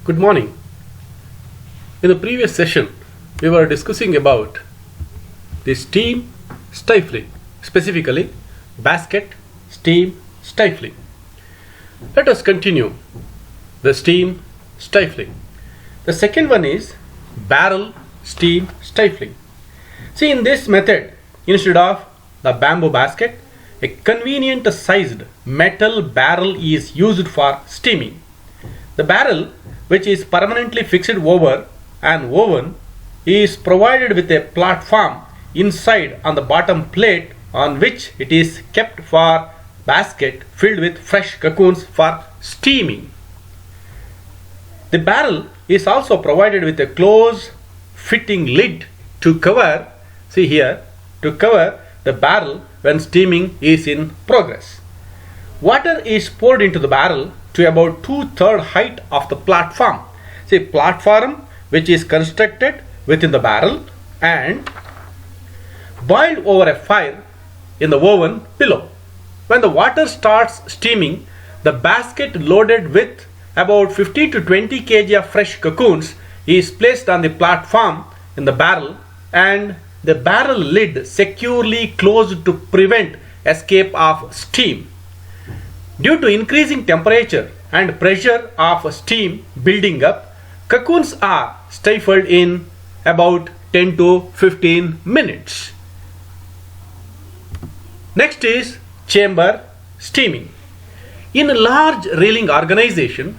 Good morning. In the previous session, we were discussing about the steam stifling, specifically basket steam stifling. Let us continue the steam stifling. The second one is barrel steam stifling. See, in this method, instead of the bamboo basket, a convenient sized metal barrel is used for steaming. The barrel, which is permanently fixed over an oven, is provided with a platform inside on the bottom plate on which it is kept for basket filled with fresh cocoons for steaming. The barrel is also provided with a close fitting lid to cover, see here, to cover the barrel when steaming is in progress. Water is poured into the barrel to about 2/3 height of the platform. See, platform which is constructed within the barrel and boiled over a fire in the oven below. When the water starts steaming, the basket loaded with about 15 to 20 kg of fresh cocoons is placed on the platform in the barrel and the barrel lid securely closed to prevent escape of steam. Due to increasing temperature and pressure of steam building up, cocoons are stifled in about 10 to 15 minutes. Next is chamber steaming. In a large reeling organization,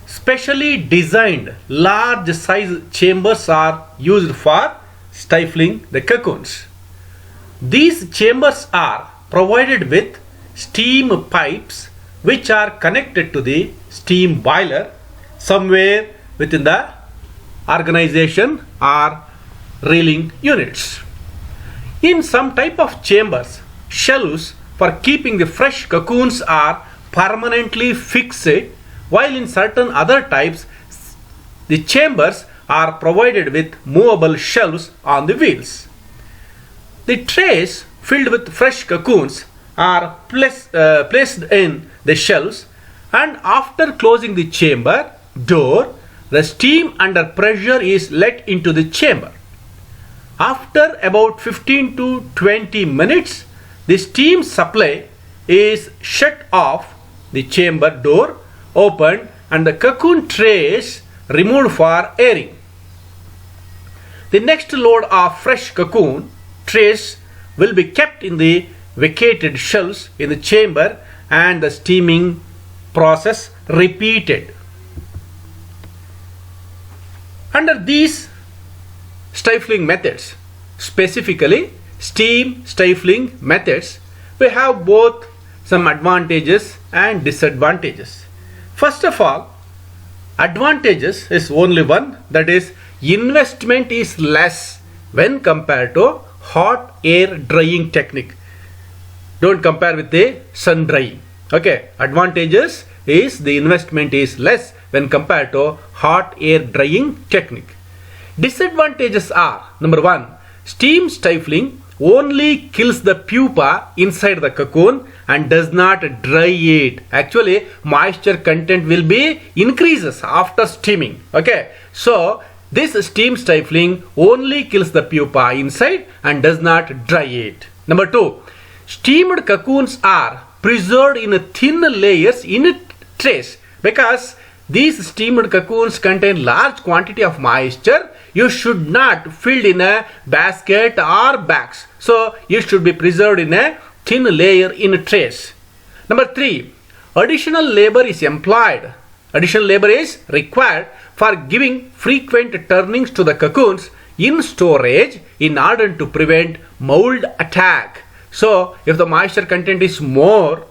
specially designed large size chambers are used for stifling the cocoons. These chambers are provided with steam pipes which are connected to the steam boiler somewhere within the organization or reeling units. In some type of chambers, shelves for keeping the fresh cocoons are permanently fixed, while in certain other types the chambers are provided with movable shelves on the wheels. The trays filled with fresh cocoons are placed in the shelves, and after closing the chamber door, the steam under pressure is let into the chamber. After about 15 to 20 minutes, the steam supply is shut off, the chamber door opened, and the cocoon trays removed for airing. The next load of fresh cocoon trays will be kept in the vacated shelves in the chamber and the steaming process repeated. Under these stifling methods, specifically steam stifling methods, we have both some advantages and disadvantages. First of all, advantages is only one, that is investment is less when compared to hot air drying technique. Don't compare with the sun drying. Okay, advantages is the investment is less when compared to hot air drying technique. Disadvantages are, number one, steam stifling only kills the pupa inside the cocoon and does not dry it. Actually, moisture content will be increases after steaming. Okay, so this steam stifling only kills the pupa inside and does not dry it. Number two, steamed cocoons are preserved in thin layers in trays. Because these steamed cocoons contain large quantity of moisture, you should not fill in a basket or bags. So it should be preserved in a thin layer in trays. Number three, additional labor is employed. Additional labor is required for giving frequent turnings to the cocoons in storage in order to prevent mold attack. So if the moisture content is more,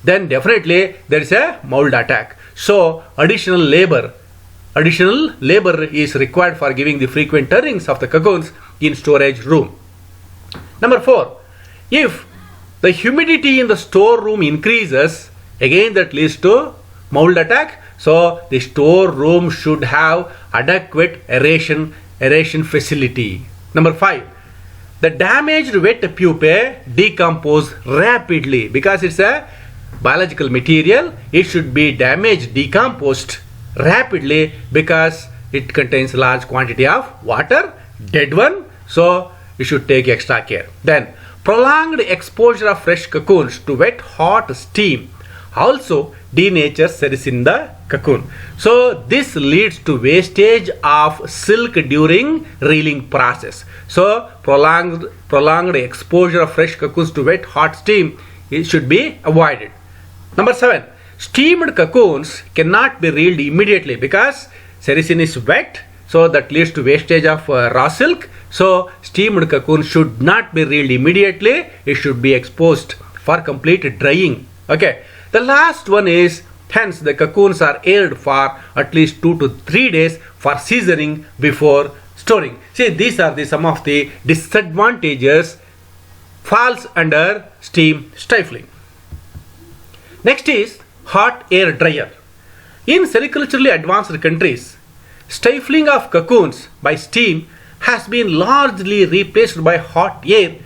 then definitely there is a mold attack. So additional labor is required for giving the frequent turnings of the cocoons in storage room. Number four, if the humidity in the storeroom increases, again that leads to mold attack. So the storeroom should have adequate aeration facility. Number five, the damaged wet pupae decompose rapidly because it's a biological material. It should be damaged, decomposed rapidly because it contains large quantity of water, dead one, so you should take extra care. Then prolonged exposure of fresh cocoons to wet hot steam also denatures cells in the cocoon. So this leads to wastage of silk during reeling process. So prolonged exposure of fresh cocoons to wet hot steam, it should be avoided. Number 7, steamed cocoons cannot be reeled immediately because sericin is wet, so that leads to wastage of raw silk. So steamed cocoon should not be reeled immediately, it should be exposed for complete drying. Okay, the last one is, hence the cocoons are aired for at least 2 to 3 days for seasoning before storing. See, these are some of the disadvantages falls under steam stifling. Next is hot air dryer. In sericulturally advanced countries, stifling of cocoons by steam has been largely replaced by hot air,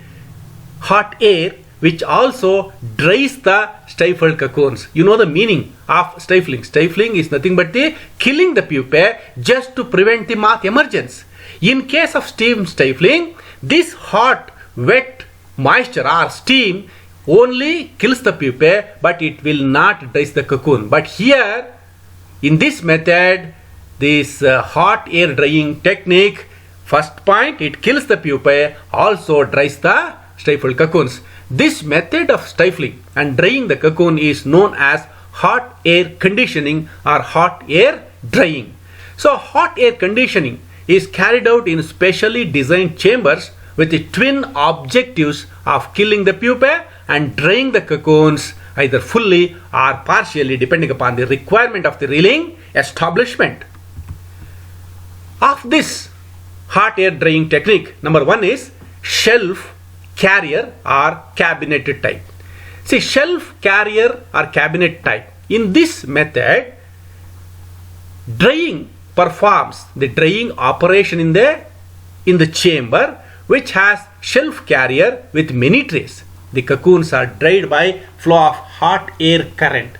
which also dries the stifled cocoons. You know the meaning of stifling. Stifling is nothing but the killing the pupae just to prevent the moth emergence. In case of steam stifling, this hot, wet moisture or steam only kills the pupae, but it will not dry the cocoon. But here, in this method, this hot air drying technique, first point, it kills the pupae, also dries the stifled cocoons. This method of stifling and drying the cocoon is known as hot air conditioning or hot air drying. So hot air conditioning is carried out in specially designed chambers with the twin objectives of killing the pupae and drying the cocoons either fully or partially depending upon the requirement of the reeling establishment. Of this hot air drying technique, number 1 is shelf, carrier or cabinet type. See, shelf, carrier or cabinet type. In this method, drying performs the drying operation in the chamber which has shelf carrier with many trays. The cocoons are dried by flow of hot air current.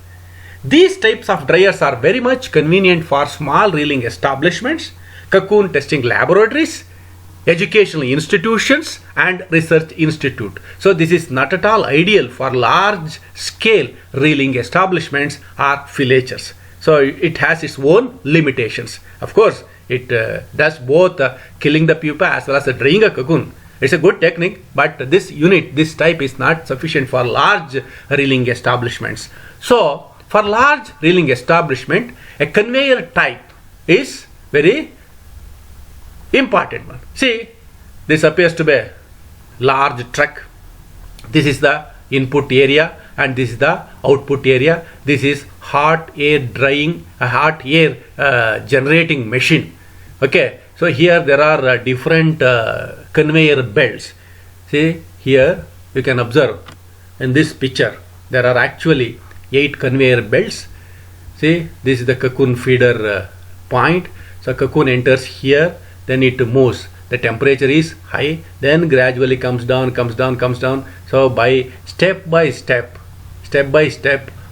These types of dryers are very much convenient for small reeling establishments, cocoon testing laboratories, educational institutions and research institute. So this is not at all ideal for large scale reeling establishments or filatures. So it has its own limitations. Of course, it does both killing the pupa as well as drying a cocoon. It's a good technique, but this type is not sufficient for large reeling establishments. So for large reeling establishment, a conveyor type is very important one. See, this appears to be a large truck. This is the input area and this is the output area. This is hot air drying, a hot air generating machine. Okay, so here there are different conveyor belts. See, here you can observe in this picture there are actually 8 conveyor belts. See, this is the cocoon feeder point. So cocoon enters here, then it moves. The temperature is high, then gradually comes down. So by step by step,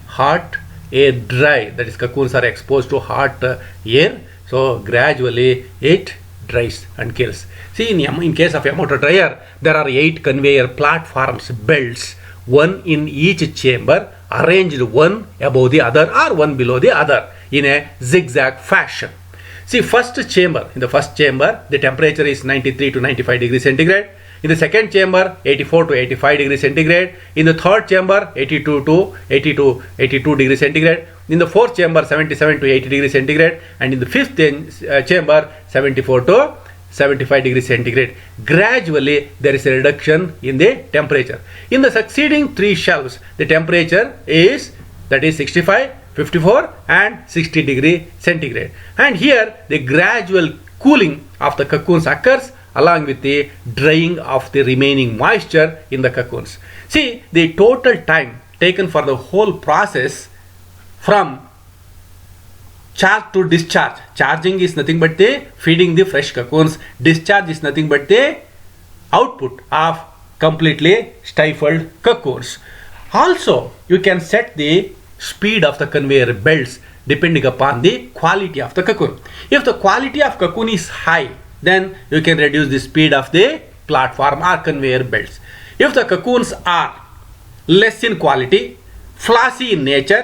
hot air dry, that is cocoons are exposed to hot air. So gradually it dries and kills. See, in case of a motor dryer, there are 8 conveyor platforms, belts, one in each chamber, arranged one above the other or one below the other in a zigzag fashion. See, in the first chamber, the temperature is 93 to 95 degrees centigrade. In the second chamber, 84 to 85 degrees centigrade. In the third chamber, 82 to 82 degrees centigrade. In the fourth chamber, 77 to 80 degrees centigrade. And in the fifth chamber, 74 to 75 degrees centigrade. Gradually, there is a reduction in the temperature. In the succeeding 3 shelves, the temperature is 65, 54 and 60 degree centigrade. And here the gradual cooling of the cocoons occurs along with the drying of the remaining moisture in the cocoons. See, the total time taken for the whole process from charge to discharge. Charging is nothing but the feeding the fresh cocoons. Discharge is nothing but the output of completely stifled cocoons. Also, you can set the speed of the conveyor belts depending upon the quality of the cocoon. If the quality of cocoon is high, then you can reduce the speed of the platform or conveyor belts. If the cocoons are less in quality, flaky in nature,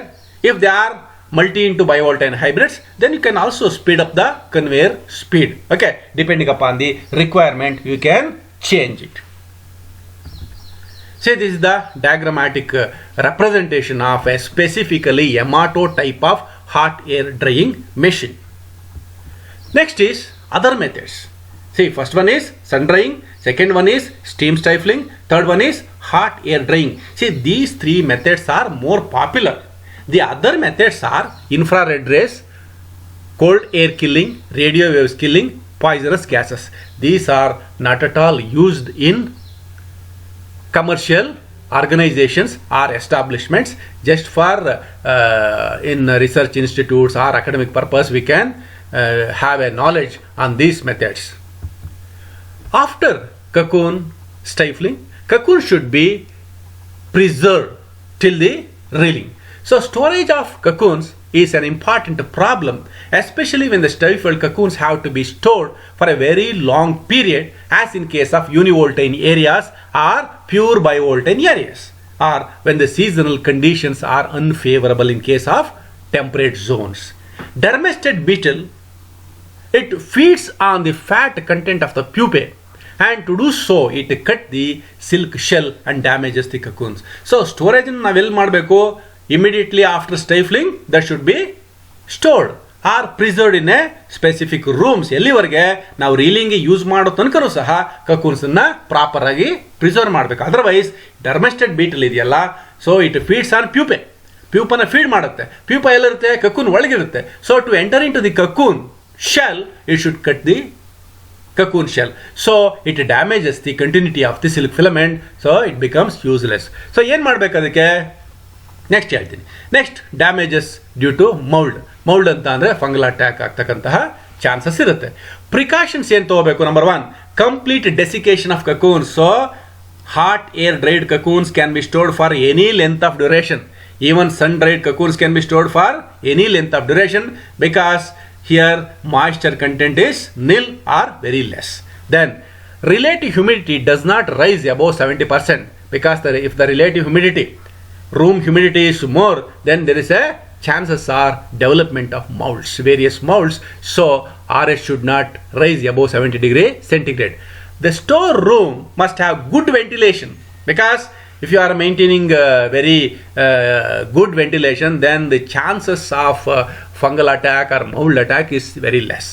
if they are multi into bivoltine hybrids, then you can also speed up the conveyor speed. Okay, depending upon the requirement, you can change it. Say this is the diagrammatic representation of a specifically Yamato type of hot air drying machine. Next is other methods. See, first one is sun drying, second one is steam stifling, third one is hot air drying. See, these three methods are more popular. The other methods are infrared rays, cold air killing, radio waves killing, poisonous gases. These are not at all used in commercial organizations or establishments. Just for in research institutes or academic purpose, we can have a knowledge on these methods. After cocoon stifling, cocoon should be preserved till the reeling. So storage of cocoons is an important problem, especially when the stifled cocoons have to be stored for a very long period, as in case of univoltine areas or pure bivoltine areas, or when the seasonal conditions are unfavorable in case of temperate zones. Dermestid beetle, it feeds on the fat content of the pupae, and to do so it cut the silk shell and damages the cocoons. So storage navel madbeku immediately after stifling, that should be stored or preserved in a specific rooms. ಎಲ್ಲಿವರೆಗೆ ನಾವು reeling use ಮಾಡೋ ತನಕನೂ ಸಹ ಕಕೂನ್ಸ್ ಅನ್ನ proper ಆಗಿ preserve ಮಾಡಬೇಕು. Otherwise dermestid beetle ಇದೆಯಲ್ಲ, so it feeds on pupae, ಪ್ಯೂಪನ ಫೀಡ್ ಮಾಡುತ್ತೆ. ಪ್ಯೂಪ ಎಲ್ಲಿರುತ್ತೆ? ಕಕೂನ್ ಒಳಗಿರುತ್ತೆ. So to enter into the cocoon shell, it should cut the cocoon shell. So it damages the continuity of the silk filament, so it becomes useless. So ಏನು ಮಾಡಬೇಕು ಅದಕ್ಕೆ? Next ಹೇಳ್ತೀನಿ. Next damages due to mould ಅಂತ ಅಂದರೆ fungal attack ಆಗ್ತಕ್ಕಂತಹ chances ಇರುತ್ತೆ. Precautions ಏನು ತಗೋಬೇಕು? Number one, complete desiccation of cocoons. So hot air dried cocoons can be stored for any length of duration. Even sun dried cocoons can be stored for any length of duration, because here moisture content is nil or very less. Then relative humidity does not rise above 70%, because if the relative humidity, room humidity is more, then there is a chances are development of molds, various molds. So RH should not rise above 70 degree centigrade. The store room must have good ventilation, because if you are maintaining very good ventilation, then the chances of fungal attack or mold attack is very less.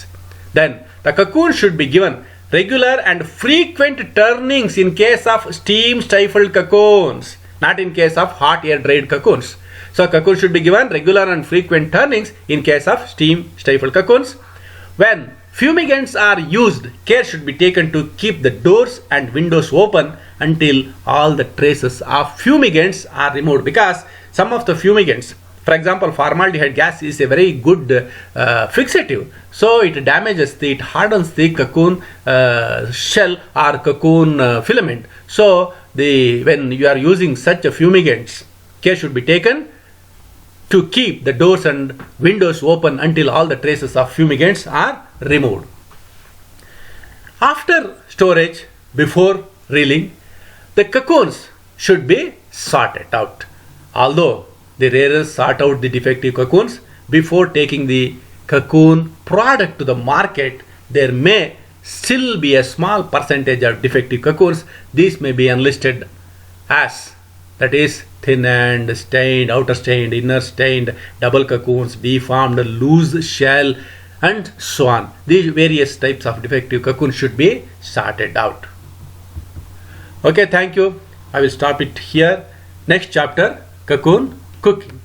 Then the cocoon should be given regular and frequent turnings in case of steam stifled cocoons, not in case of hot air dried cocoons. So cocoon should be given regular and frequent turnings in case of steam stifled cocoons. When fumigants are used, care should be taken to keep the doors and windows open until all the traces of fumigants are removed, because some of the fumigants, for example, formaldehyde gas is a very good fixative. So it damages it hardens the cocoon shell or cocoon filament. So when you are using such a fumigants, care should be taken to keep the doors and windows open until all the traces of fumigants are removed. After storage, before reeling, the cocoons should be sorted out. Although the rearers sort out the defective cocoons before taking the cocoon product to the market, there may still be a small percentage of defective cocoons. These may be enlisted as, that is, thin and stained, outer stained, inner stained, double cocoons, deformed, loose shell, and so on. These various types of defective cocoons should be sorted out. Okay, thank you. I will stop it here. Next chapter, cocoon cooking.